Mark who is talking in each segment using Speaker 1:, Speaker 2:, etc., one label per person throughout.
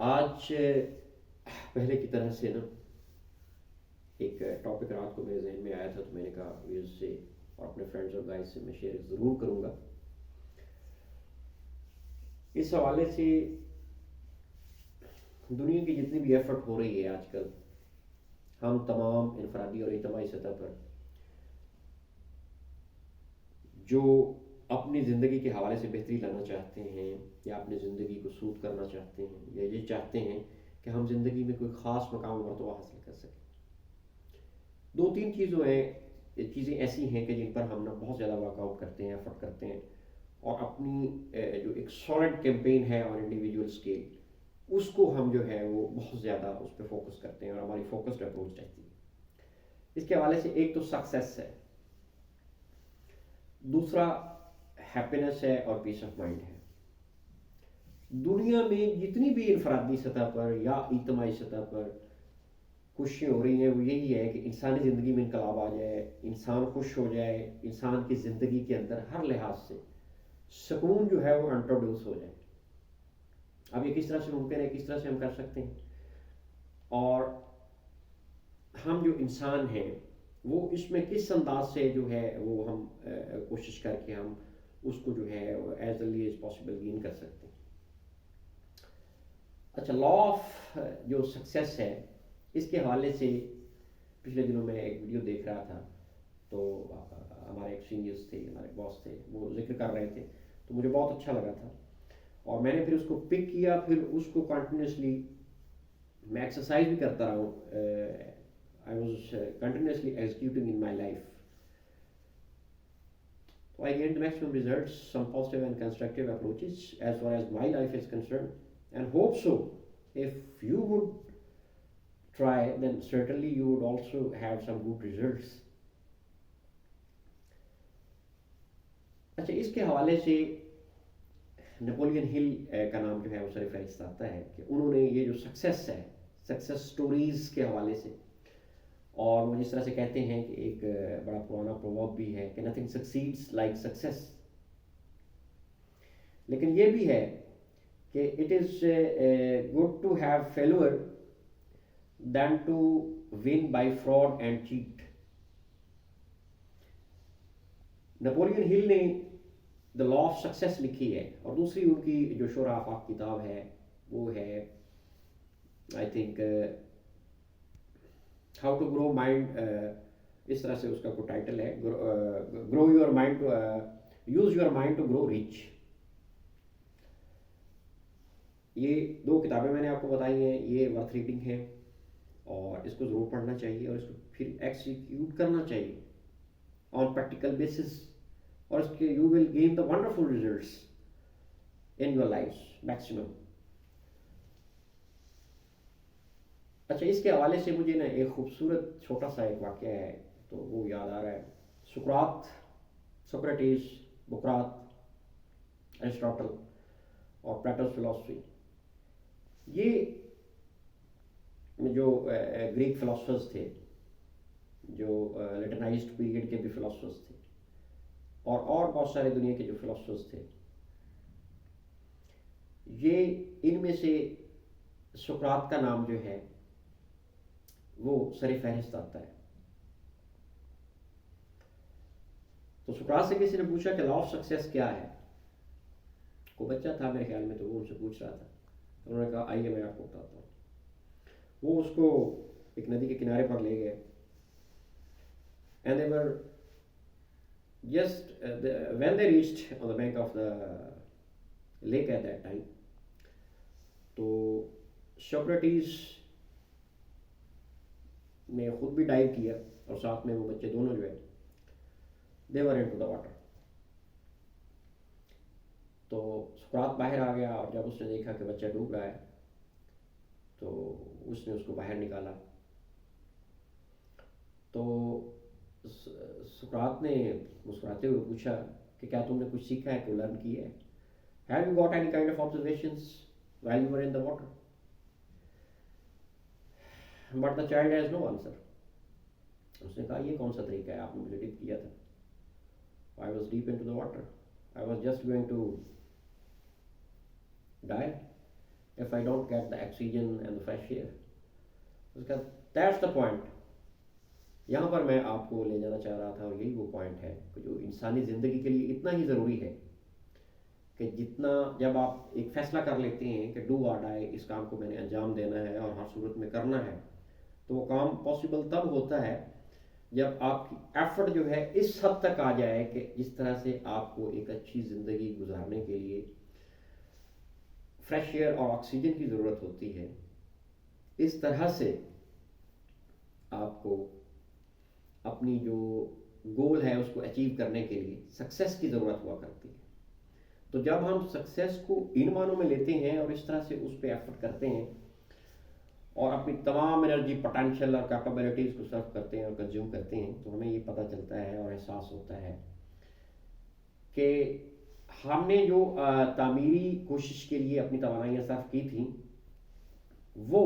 Speaker 1: آج پہلے کی طرح سے نا ایک ٹاپک رات کو میرے ذہن میں آیا تھا، تو میں نے کہا ویوز سے اور اپنے فرینڈز اور گائز سے میں شیئر ضرور کروں گا. اس حوالے سے دنیا کی جتنی بھی ایفرٹ ہو رہی ہے آج کل، ہم تمام انفرادی اور اجتماعی سطح پر جو اپنی زندگی کے حوالے سے بہتری لانا چاہتے ہیں یا اپنی زندگی کو سود کرنا چاہتے ہیں یا یہ چاہتے ہیں کہ ہم زندگی میں کوئی خاص مقام و مرتبہ حاصل کر سکیں، دو تین چیزیں ایسی ہیں کہ جن پر ہم نا بہت زیادہ ورک آؤٹ کرتے ہیں، ایفرٹ کرتے ہیں، اور اپنی جو ایک سالڈ کیمپین ہے آن انڈیویجول اسکیل، اس کو ہم جو ہے وہ بہت زیادہ اس پہ فوکس کرتے ہیں اور ہماری فوکسڈ اپروچ رہتی ہے. اس کے حوالے سے ایک تو سکسیس ہے، دوسرا ہیپینس ہے اور پیس آف مائنڈ ہے. دنیا میں جتنی بھی انفرادی سطح پر یا اجتماعی سطح پر خوشیاں ہو رہی ہیں وہ یہی ہے کہ انسانی زندگی میں انقلاب آ جائے، انسان خوش ہو جائے، انسان کی زندگی کے اندر ہر لحاظ سے سکون جو ہے وہ انٹروڈیوس ہو جائے. اب یہ کس طرح سے ممکن ہے، کس طرح سے ہم کر سکتے ہیں، اور ہم جو انسان ہیں وہ اس میں کس انداز سے جو ہے وہ ہم کوشش کر کے ہم اس کو جو ہے as early as possible gain کر سکتے ہیں. اچھا، لا آف جو سکسیس ہے، اس کے حوالے سے پچھلے دنوں میں ایک ویڈیو دیکھ رہا تھا، تو ہمارے ایک سینئرس تھے، ہمارے باس تھے، وہ ذکر کر رہے تھے، تو مجھے بہت اچھا لگا تھا، اور میں نے پھر اس کو پک کیا، پھر اس کو کنٹینیوسلی میں ایکسرسائز بھی کرتا رہا ہوں. I was continuously executing in my life. So I gained maximum results, some positive and constructive approaches as far as my life is concerned, and hope so. If you would try, then certainly you would also have some good results. اچھا، اس کے حوالے سے Napoleon ہل کا نام جو ہے وہ سر فہرست آتا ہے کہ انہوں نے یہ جو سکسیس ہے، سکسیس سٹوریز کے حوالے سے، اور وہ جس طرح سے کہتے ہیں کہ ایک بڑا پرانا پروورب بھی ہے کہ نتھنگ سکسیڈس لائک سکسیس، لیکن یہ بھی ہے کہ it is good to have failure than to win by fraud and cheat. Napoleon Hill نے دا لا آف سکسیس لکھی ہے، اور دوسری ان کی جو شرح آفاق کتاب ہے وہ ہے I think how to grow mind, اس طرح سے اس کا کوئی ٹائٹل ہے، grow your mind to use your mind to grow rich. یہ دو کتابیں میں نے آپ کو بتائی ہیں، یہ ورتھ ریڈنگ ہے، اور اس کو ضرور پڑھنا چاہیے، اور اس کو پھر ایکسیکیوٹ کرنا چاہیے آن پریکٹیکل بیسس، اور اس کے you will gain the wonderful results in your life maximum. اچھا، اس کے حوالے سے مجھے نا ایک خوبصورت چھوٹا سا ایک واقعہ ہے تو وہ یاد آ رہا ہے. سوکریٹس، بکرات، ایرسٹاٹل اور پلیٹو's فلاسفی، یہ جو گریک فلاسفرز تھے، جو لیٹنائزڈ پیریڈ کے بھی فلاسفرز تھے، اور بہت سارے دنیا کے جو فلاسفرز تھے، یہ ان میں سے سقراط کا نام جو ہے وہ سر فہرست آتا ہے. تو سقراط سے کسی نے پوچھا کہ لا آف سکسیس کیا ہے، کوئی بچہ تھا میرے خیال میں، تو وہ ان سے پوچھ رہا تھا، انہوں نے کہا آئیے میں آپ کو بتاتا ہوں. وہ اس کو ایک ندی کے کنارے پر لے گئے، and they were just when they reached on the bank of the lake at that time, تو سوکریٹس نے خود بھی ڈائیو کیا، اور ساتھ میں وہ بچے دونوں جو ہے دے ور انٹو دا واٹر. تو سقراط باہر آ گیا، اور جب اس نے دیکھا کہ بچہ ڈوب رہا ہے تو اس نے اس کو باہر نکالا. تو سقراط نے مسکراتے ہوئے پوچھا کہ کیا تم نے کچھ سیکھا ہے، کوئی لرن کیا ہے، have you got any kind of observations while you were in the water. But the child has no answer. اس نے کہا یہ کون سا طریقہ ہے، آپ نے مجھے ڈپ کیا تھا، I was deep into the water, I was just going to die, if I don't get the oxygen and the fresh air. اس کا دیٹس دا پوائنٹ. یہاں پر میں آپ کو لے جانا چاہ رہا تھا اور یہی وہ پوائنٹ ہے کہ جو انسانی زندگی کے لیے اتنا ہی ضروری ہے کہ جتنا جب آپ ایک فیصلہ کر لیتے ہیں کہ ڈو آر ڈائی، اس کام کو میں نے انجام دینا ہے اور ہر صورت میں کرنا ہے، تو وہ کام پاسبل تب ہوتا ہے جب آپ کی ایفرٹ جو ہے اس حد تک آ جائے کہ جس طرح سے آپ کو ایک اچھی زندگی گزارنے کے لیے فریش ایئر اور آکسیجن کی ضرورت ہوتی ہے، اس طرح سے آپ کو اپنی جو گول ہے اس کو اچیو کرنے کے لیے سکسیس کی ضرورت ہوا کرتی ہے. تو جب ہم سکسیس کو ان معنوں میں لیتے ہیں اور اس طرح سے اس پہ ایفرٹ کرتے ہیں اور اپنی تمام انرجی، پوٹینشیل اور کیپیبلٹیز کو سرو کرتے ہیں اور کنزیوم کرتے ہیں، تو ہمیں یہ پتہ چلتا ہے اور احساس ہوتا ہے کہ ہم نے جو تعمیری کوشش کے لیے اپنی توانائیاں صرف کی تھیں وہ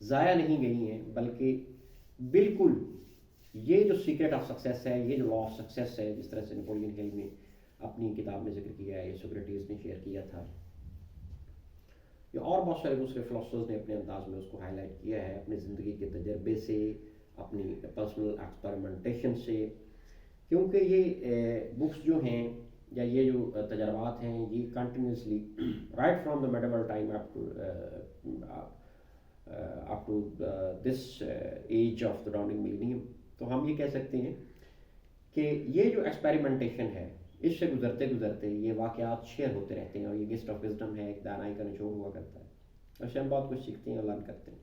Speaker 1: ضائع نہیں گئی ہیں، بلکہ بالکل یہ جو سیکرٹ آف سکسیس ہے، یہ جو لا آف سکسیس ہے، جس طرح سے نیپولین ہل نے اپنی کتاب میں ذکر کیا ہے، یہ سوکریٹیز نے شیئر کیا تھا، یا اور بہت سارے دوسرے فلاسفرز نے اپنے انداز میں اس کو ہائی لائٹ کیا ہے، اپنے زندگی کے تجربے سے، اپنی پرسنل ایکسپیریمنٹیشن سے. کیونکہ یہ بکس جو ہیں یا یہ جو تجربات ہیں یہ continuously right from the medieval time up to this age of the dawning millennium, تو ہم یہ کہہ سکتے ہیں کہ یہ جو ایکسپیریمنٹیشن ہے اس سے گزرتے گزرتے یہ واقعات شیئر ہوتے رہتے ہیں، اور یہ گسٹ آف وزڈم ہے، ایک دانائی کا نچوڑ ہوا کرتا ہے، اور سے ہم بہت کچھ سیکھتے ہیں اور لرن کرتے ہیں.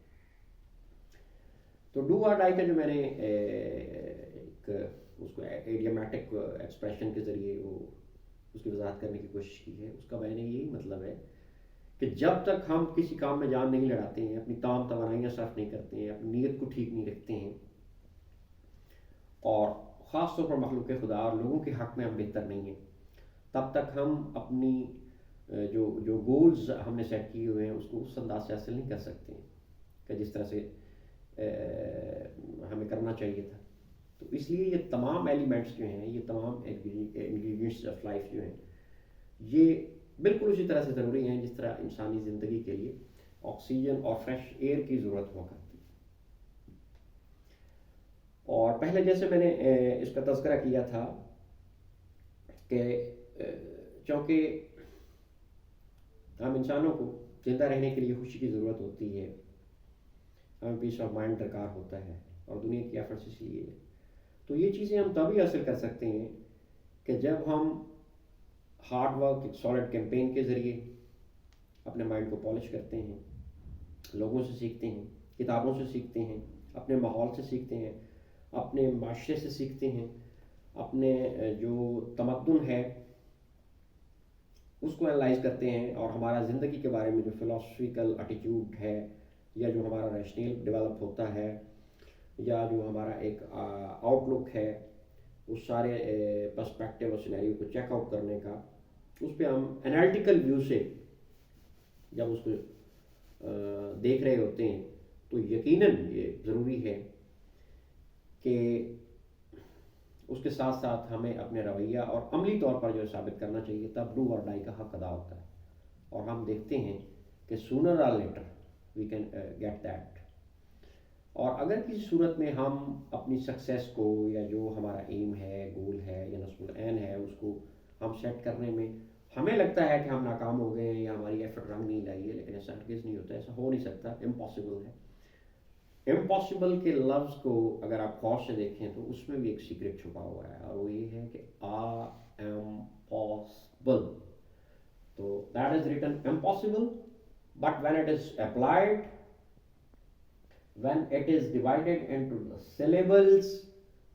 Speaker 1: تو ڈو آر ڈائی کا جو میں نے ایک اس کو ایڈیامیٹک ایکسپریشن کے ذریعے وہ اس کی وضاحت کرنے کی کوشش کی ہے، اس کا میں نے یہی مطلب ہے کہ جب تک ہم کسی کام میں جان نہیں لڑاتے ہیں، اپنی تمام توانائیاں صرف نہیں کرتے ہیں، اپنی نیت کو ٹھیک نہیں رکھتے ہیں، اور خاص طور پر مخلوق خدا اور لوگوں کے حق میں ہم بہتر نہیں ہیں، تب تک ہم اپنی جو گولز ہم نے سیٹ کیے ہوئے ہیں اس کو اس انداز سے حاصل نہیں کر سکتے ہیں کہ جس طرح سے ہمیں کرنا چاہیے تھا. تو اس لیے یہ تمام ایلیمنٹس جو ہیں، یہ تمام انگریڈینٹس آف لائف جو ہیں، یہ بالکل اسی طرح سے ضروری ہیں جس طرح انسانی زندگی کے لیے آکسیجن اور فریش ایئر کی ضرورت ہوا کرتی ہے. اور پہلے جیسے میں نے اس کا تذکرہ کیا تھا کہ چونکہ ہم انسانوں کو زندہ رہنے کے لیے خوشی کی ضرورت ہوتی ہے، ہمیں پیس آف مائنڈ درکار ہوتا ہے، اور دنیا کی ایفرٹس اس لیے ہے. تو یہ چیزیں ہم تبھی حاصل کر سکتے ہیں کہ جب ہم ہارڈ ورک، ایک سالڈ کیمپین کے ذریعے اپنے مائنڈ کو پالش کرتے ہیں، لوگوں سے سیکھتے ہیں، کتابوں سے سیکھتے ہیں، اپنے ماحول سے سیکھتے ہیں، اپنے معاشرے سے سیکھتے ہیں، اپنے جو تمدن ہے اس کو انالائز کرتے ہیں، اور ہمارا زندگی کے بارے میں جو فلاسفیکل ایٹیٹیوڈ ہے، یا جو ہمارا ریشنل ڈیولپ ہوتا ہے، یا جو ہمارا ایک آؤٹ لک ہے، اس سارے پرسپیکٹیو اور سینیریو کو چیک آؤٹ کرنے کا، اس پہ ہم انالیٹیکل ویو سے جب اس کو دیکھ رہے ہوتے ہیں تو یقیناً یہ ضروری ہے کہ اس کے ساتھ ساتھ ہمیں اپنے رویہ اور عملی طور پر جو ثابت کرنا چاہیے، تب ڈو اور ڈائی کا حق ادا ہوتا ہے. اور ہم دیکھتے ہیں کہ سونر اور later we can get that. اور اگر کسی صورت میں ہم اپنی سکسیس کو، یا جو ہمارا ایم ہے، گول ہے، یا نصب العین ہے، اس کو ہم سیٹ کرنے میں ہمیں لگتا ہے کہ ہم ناکام ہو گئے ہیں یا ہماری ایفرٹ رنگ نہیں لائی ہے، لیکن ایسا ہرگز نہیں ہوتا، ایسا ہو نہیں سکتا، امپاسبل ہے. امپاسبل کے لفظ کو اگر آپ غور سے دیکھیں تو اس میں بھی ایک سیکرٹ چھپا ہوا ہے، اور وہ یہ ہے کہ آئی ایم پاسبل. تو that is written impossible, but when it is applied, when it is divided into the syllables,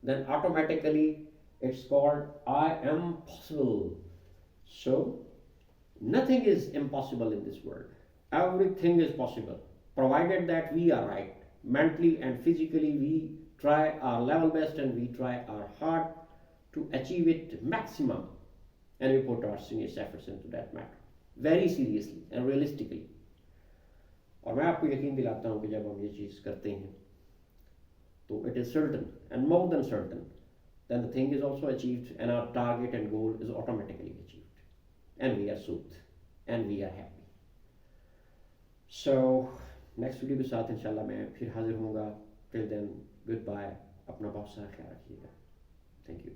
Speaker 1: then automatically it's called I am possible. So nothing is impossible in this world. Everything is possible, provided that we are right. Mentally and physically we try our level best, and we try our hard to achieve it maximum, and we put our serious efforts into that matter, very seriously and realistically. اور میں آپ کو یقین دلاتا ہوں کہ جب ہم یہ چیز کرتے ہیں تو it is certain and more than certain then the thing is also achieved, and our target and goal is automatically achieved, and we are soothe and we are happy. So next video کے ساتھ انشاءاللہ میں پھر حاضر ہوں گا. ٹل دین good bye. اپنا بہت سارا خیال رکھیے گا. Thank you.